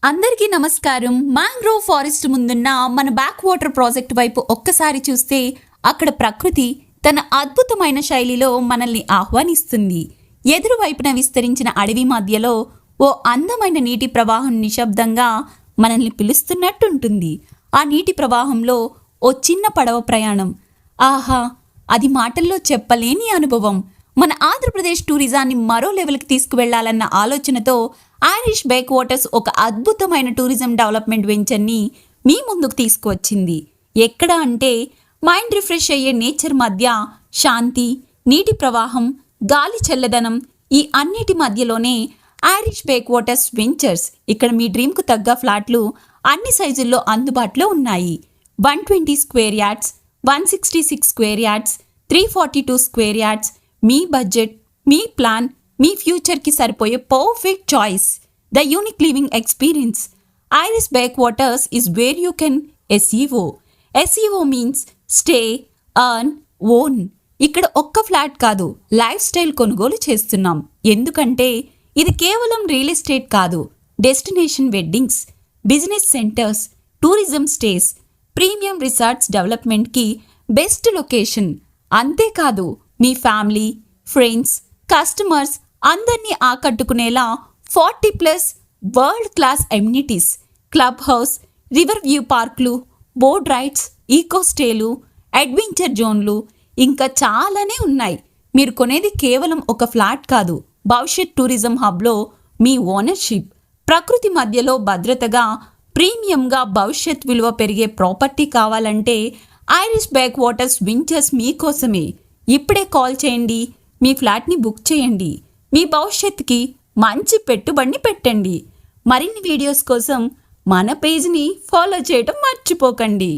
అందరికీ నమస్కారం. Mangrove forest ముందున్న మన బ్యాక్ వాటర్ ప్రాజెక్ట్ వైపు ఒక్కసారి చూస్తే అక్కడ ప్రకృతి తన అద్భుతమైన శైలిలో మనల్ని ఆహ్వానిస్తుంది. ఎదురు వైపున విస్తరించిన అడవి మధ్యలో ఓ అందమైన నీటి ప్రవాహం నిశ్శబ్దంగా మనల్ని పిలుస్తున్నట్టుంటుంది. ఆ నీటి ప్రవాహంలో ఓ చిన్న పడవ ప్రయాణం. ఆహా, అది మాటల్లో చెప్పలేని అనుభవం. మన ఆంధ్రప్రదేశ్ టూరిజాన్ని మరో లెవెల్కి తీసుకువెళ్లాలన్న ఆలోచనతో ఐరిష్ బ్యాక్ వాటర్స్ ఒక అద్భుతమైన టూరిజం డెవలప్మెంట్ వెంచర్ని మీ ముందుకు తీసుకువచ్చింది. ఎక్కడ అంటే మైండ్ రిఫ్రెష్ అయ్యే నేచర్ మధ్య శాంతి, నీటి ప్రవాహం, గాలి చల్లదనం, ఈ అన్నిటి మధ్యలోనే ఐరిష్ బ్యాక్ వాటర్స్ వెంచర్స్. ఇక్కడ మీ డ్రీమ్కు తగ్గ ఫ్లాట్లు అన్ని సైజుల్లో అందుబాటులో ఉన్నాయి. 120 square yards, 166 square yards, 342 square yards. మీ బడ్జెట్, మీ ప్లాన్, మీ ఫ్యూచర్కి సరిపోయే perfect choice. The unique living experience. Irish backwaters is where you can SEO. SEO means stay, earn, own. ఇక్కడ ఒక్క ఫ్లాట్ కాదు, లైఫ్ స్టైల్ కొనుగోలు చేస్తున్నాం. ఎందుకంటే ఇది కేవలం రియల్ ఎస్టేట్ కాదు, destination weddings, business centres, tourism stays, premium resorts డెవలప్మెంట్కి బెస్ట్ లొకేషన్. అంతేకాదు మీ ఫ్యామిలీ, ఫ్రెండ్స్, కస్టమర్స్ అందరినీ ఆకట్టుకునేలా 40+ world class amenities, club house, river view పార్కులు, బోట్ రైడ్స్, ఈకో స్టేలు, అడ్వెంచర్ జోన్లు, ఇంకా చాలానే ఉన్నాయి. మీరు కొనేది కేవలం ఒక ఫ్లాట్ కాదు, భవిష్యత్ టూరిజం హబ్లో మీ ఓనర్షిప్. ప్రకృతి మధ్యలో భద్రతగా, ప్రీమియంగా భవిష్యత్ విలువ పెరిగే ప్రాపర్టీ కావాలంటే ఐరిష్ బ్యాక్ వాటర్స్ వెంచర్స్ మీకోసమే. ఇప్పుడే కాల్ చేయండి, మీ ఫ్లాట్ని బుక్ చేయండి. మీ భవిష్యత్తుకి మంచి పెట్టుబడిని పెట్టండి. మరిన్ని వీడియోస్ కోసం మన పేజ్ని ఫాలో చేయడం మర్చిపోకండి.